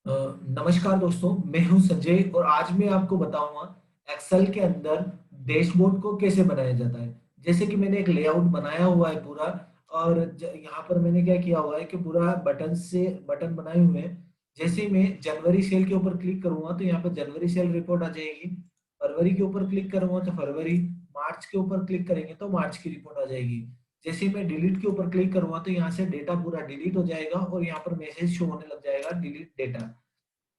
अ, नमस्कार दोस्तों, मैं हूं संजय और आज मैं आपको बताऊंगा एक्सेल के अंदर डैशबोर्ड को कैसे बनाया जाता है। जैसे कि मैंने एक लेआउट बनाया हुआ है पूरा। और यहाँ पर मैंने क्या किया हुआ है कि पूरा बटन बनाए हुए हैं। जैसे ही मैं जनवरी सेल के ऊपर क्लिक करूंगा तो यहाँ पर जनवरी सेल रिपोर्ट आ जाएगी। फरवरी के ऊपर क्लिक करूंगा तो फरवरी, मार्च के ऊपर क्लिक करेंगे तो मार्च की रिपोर्ट आ जाएगी। जैसे ही मैं डिलीट के ऊपर क्लिक करूंगा तो यहाँ से डेटा पूरा डिलीट हो जाएगा और यहाँ पर मैसेज शो होने लग जाएगा, डिलीट डेटा।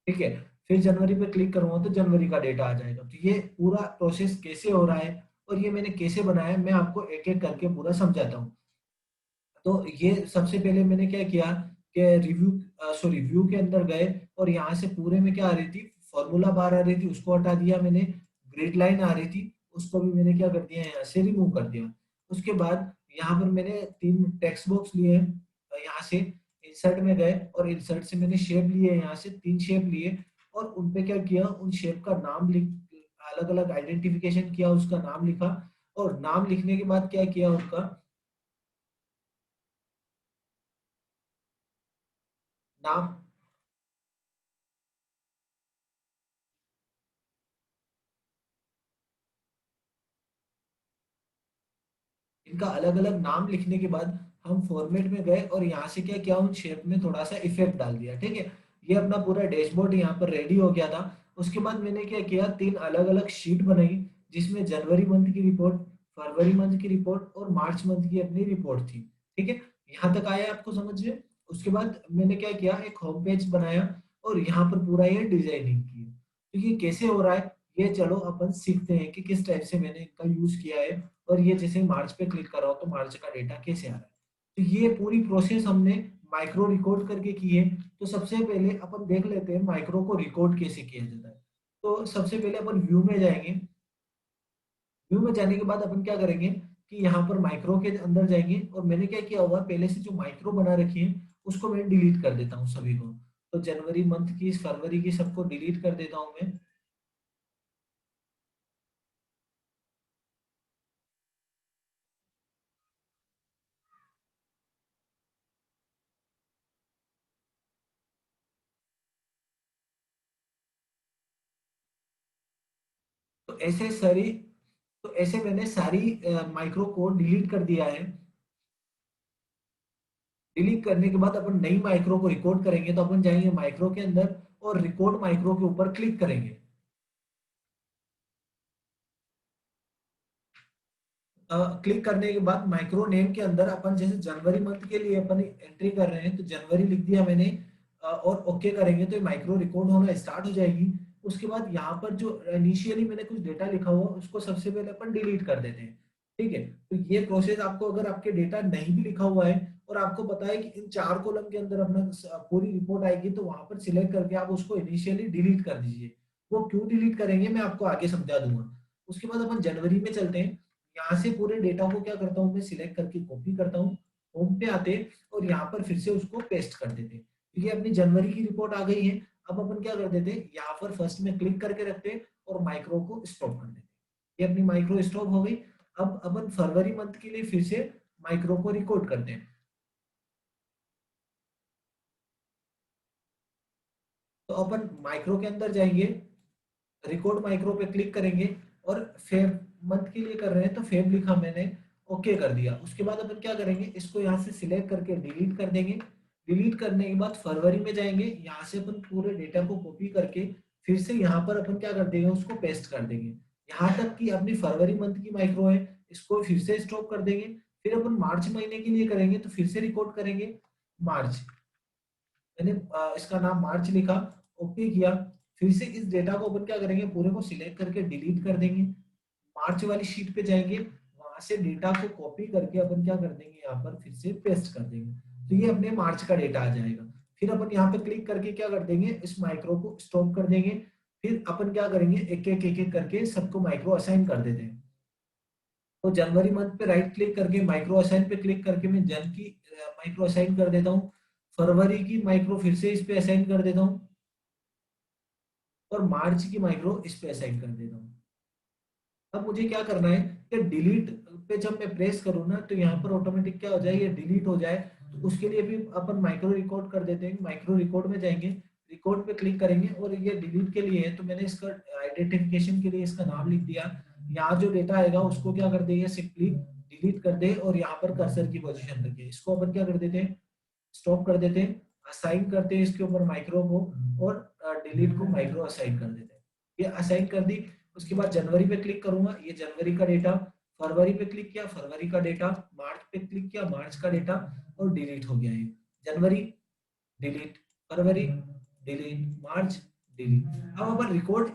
ठीक है। फिर जनवरी पे क्लिक करूंगा तो जनवरी का डेटा आ जाएगा। तो ये पूरा प्रोसेस कैसे हो रहा है और ये मैंने कैसे बनाया है, मैं आपको एक एक करके पूरा समझाता हूँ। तो ये सबसे पहले मैंने क्या किया कि व्यू के अंदर गए और यहाँ से पूरे में क्या आ रही थी, फॉर्मूला बार आ रही थी, उसको हटा दिया मैंने। ग्रिड लाइन आ रही थी, उसको भी मैंने क्या कर दिया, यहाँ से रिमूव कर दिया। उसके बाद यहाँ पर मैंने तीन टेक्स्ट बॉक्स लिए। यहाँ से इंसर्ट में गए और इंसर्ट से मैंने शेप लिए, यहाँ से तीन शेप लिए। और उन पे क्या किया, उन शेप का नाम लिख, अलग अलग आइडेंटिफिकेशन किया, उसका नाम लिखा। और नाम लिखने के बाद क्या किया, उनका नाम, इनका अलग अलग नाम लिखने के बाद हम फॉर्मेट में गए और यहाँ से क्या किया, उन शेप में थोड़ा सा इफेक्ट डाल दिया। ठीक है। ये अपना पूरा डैशबोर्ड यहाँ पर रेडी हो गया था। उसके बाद मैंने क्या किया, तीन अलग अलग शीट बनाई जिसमें जनवरी मंथ की रिपोर्ट, फरवरी मंथ की रिपोर्ट और मार्च मंथ की अपनी रिपोर्ट थी। ठीक है। यहाँ तक आया आपको समझ में। उसके बाद मैंने क्या किया, एक होम पेज बनाया और यहाँ पर पूरा ये डिजाइनिंग की। तो ये कैसे हो रहा है, ये चलो अपन सीखते हैं कि किस टाइप से मैंने इनका यूज किया है। और ये जैसे मार्च पे क्लिक करा हो तो मार्च का डेटा कैसे आ रहा है। तो ये पूरी प्रोसेस हमने माइक्रो रिकॉर्ड करके की है। तो सबसे पहले अपन देख लेते हैं माइक्रो को रिकॉर्ड कैसे किया जाता है। तो सबसे पहले अपन व्यू में जाएंगे। व्यू में जाने के बाद अपन क्या करेंगे कि यहाँ पर माइक्रो के अंदर जाएंगे और मैंने क्या किया हुआ, पहले से जो माइक्रो बना रखी है उसको मैं डिलीट कर देता हूँ सभी को। तो जनवरी मंथ की, फरवरी की, सबको डिलीट कर देता हूँ मैं। तो ऐसे सारी तो ऐसे मैंने सारी माइक्रो को डिलीट कर दिया है। डिलीट करने के बाद अपन नई माइक्रो को रिकॉर्ड करेंगे तो अपन जाएंगे माइक्रो के अंदर और रिकॉर्ड माइक्रो के ऊपर क्लिक करेंगे। क्लिक करने के बाद माइक्रो नेम के अंदर अपन जैसे जनवरी मंथ के लिए अपन एंट्री कर रहे हैं तो जनवरी लिख दिया मैंने। और ओके करेंगे तो ये माइक्रो रिकॉर्ड होना स्टार्ट हो जाएगी। उसके बाद यहाँ पर जो इनिशियली मैंने कुछ डेटा लिखा हुआ उसको सबसे पहले अपन डिलीट कर देते हैं। ठीक है। तो ये प्रोसेस आपको, अगर आपके डेटा नहीं भी लिखा हुआ है और आपको पता है कि इन चार कॉलम के अंदर अपना पूरी रिपोर्ट आएगी तो वहां पर सिलेक्ट करके आप उसको इनिशियली डिलीट कर दीजिए। वो क्यों डिलीट करेंगे मैं आपको आगे समझा दूंगा। उसके बाद अपन जनवरी में चलते हैं। यहाँ से पूरे डेटा को क्या करता हूँ, मैं सिलेक्ट करके कॉपी करता हूँ। होम पे आते हैं और यहाँ पर फिर से उसको पेस्ट कर देते हैं। क्योंकि अपनी जनवरी की रिपोर्ट आ गई है। अब अपन क्या कर देते हैं, यहाँ पर फर्स्ट में क्लिक करके रखते हैं और माइक्रो को स्टॉप कर देते हैं। ये अपनी माइक्रो स्टॉप हो गई। अब अपन फरवरी मंथ के लिए फिर से माइक्रो को रिकॉर्ड करते हैं। तो अपन माइक्रो के अंदर जाएंगे, रिकॉर्ड माइक्रो पे क्लिक करेंगे और फेब मंथ के लिए कर रहे हैं तो फेब लिखा मैंने, ओके कर दिया। उसके बाद अपन क्या करेंगे, इसको यहाँ से सिलेक्ट करके डिलीट कर देंगे। डिलीट करने के बाद फरवरी में जाएंगे, यहाँ से अपन पूरे डेटा को कॉपी करके फिर से यहाँ पर अपन क्या कर देंगे, उसको पेस्ट कर देंगे। यहाँ तक कि अपनी फरवरी मंथ की माइक्रो है, इसको फिर से स्टॉप कर देंगे। फिर अपन मार्च महीने के लिए करेंगे तो फिर से रिकॉर्ड करेंगे मार्च। मैंने इसका नाम मार्च लिखा, ओके किया। फिर से इस डेटा को अपन क्या करेंगे, पूरे को सिलेक्ट करके डिलीट कर देंगे। मार्च वाली शीट पे जाएंगे, वहां से डेटा को कॉपी करके अपन क्या कर देंगे, यहाँ पर फिर से पेस्ट कर देंगे। तो ये अपने मार्च का डेटा आ जाएगा। फिर अपन यहाँ पे क्लिक करके क्या कर देंगे, इस माइक्रो को स्टॉप कर देंगे। फिर अपन क्या करेंगे, एक एक करके सबको माइक्रो असाइन कर देते हैं। तो जनवरी मंथ पे राइट क्लिक करके माइक्रो असाइन पे क्लिक करके मैं जन की माइक्रो असाइन कर देता हूँ। फरवरी की माइक्रो फिर से इस पे असाइन कर देता हूँ और मार्च की माइक्रो इस पे असाइन कर देता हूँ। अब मुझे क्या करना है कि डिलीट पे जब मैं प्रेस करूँ ना तो यहाँ पर ऑटोमेटिक क्या हो जाए, ये डिलीट हो जाए। तो उसके लिए भी अपन माइक्रो रिकॉर्ड कर देते हैं। माइक्रो रिकॉर्ड में जाएंगे, रिकॉर्ड पे क्लिक करेंगे और ये डिलीट के लिए है, तो मैंने इसका आइडेंटिफिकेशन के लिए इसका नाम लिख दिया। यहाँ जो डेटा आएगा उसको क्या कर देंगे, सिंपली डिलीट कर दे और यहाँ पर कर्सर की पोजीशन रखिए। इसको अपन क्या कर देते हैं, स्टॉप कर देते हैं, असाइन करते हैं इसके ऊपर माइक्रो को, और डिलीट को माइक्रो असाइन कर देते हैं। ये असाइन कर दी। उसके बाद जनवरी पे क्लिक करूंगा, ये जनवरी का डेटा, फरवरी पे क्लिक किया फरवरी का डेटा, मार्च पे क्लिक किया मार्च का डेटा, और डिलीट हो गया ये। जनवरी डिलीट, फरवरी डिलीट, मार्च डिलीट। अब अपन रिकॉर्ड,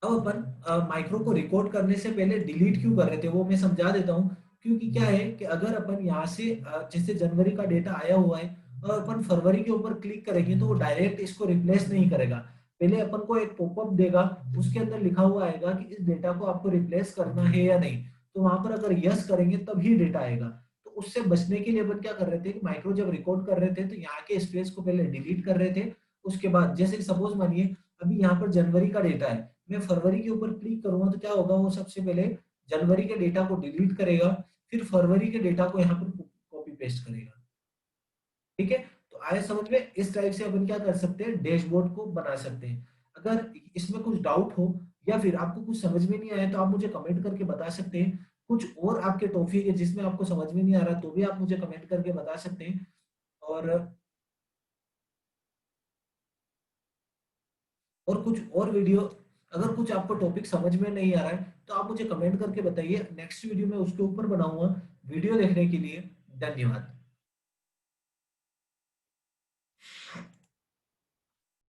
अब अपन माइक्रो को रिकॉर्ड करने से पहले डिलीट क्यों कर रहे थे वो मैं समझा देता हूँ। क्योंकि क्या है कि अगर अपन यहाँ से जैसे जनवरी का डेटा आया हुआ है और अपन फरवरी के ऊपर क्लिक करेंगे तो वो डायरेक्ट इसको रिप्लेस नहीं करेगा। पहले अपन को एक पॉपअप देगा, उसके अंदर लिखा हुआ आएगा कि इस डेटा को आपको रिप्लेस करना है या नहीं। तो वहां पर अगर यस करेंगे तभी डेटा आएगा। तो उससे बचने के लिए अपन क्या कर रहे थे कि माइक्रो जब रिकॉर्ड कर रहे थे तो यहाँ के स्पेस को पहले डिलीट कर रहे थे। उसके बाद जैसे सपोज मानिए अभी यहाँ पर जनवरी का डेटा है, मैं फरवरी के ऊपर क्लिक करूंगा तो क्या होगा, वो सबसे पहले जनवरी के डेटा को डिलीट करेगा, फिर फरवरी के डेटा को यहाँ पर कॉपी पेस्ट करेगा। ठीक है, तो आए समझ में। इस टाइप से अपन क्या कर सकते हैं, डैशबोर्ड को बना सकते हैं। अगर इसमें कुछ डाउट हो या फिर आपको कुछ समझ में नहीं आया तो आप मुझे कमेंट करके बता सकते हैं। कुछ और आपके टॉपिक है जिसमें आपको समझ में नहीं आ रहा तो भी आप मुझे कमेंट करके बता सकते हैं। और कुछ और वीडियो, अगर कुछ आपको टॉपिक समझ में नहीं आ रहा है तो आप मुझे कमेंट करके बताइए, नेक्स्ट वीडियो में उसके ऊपर बनाऊंगा। वीडियो देखने के लिए धन्यवाद।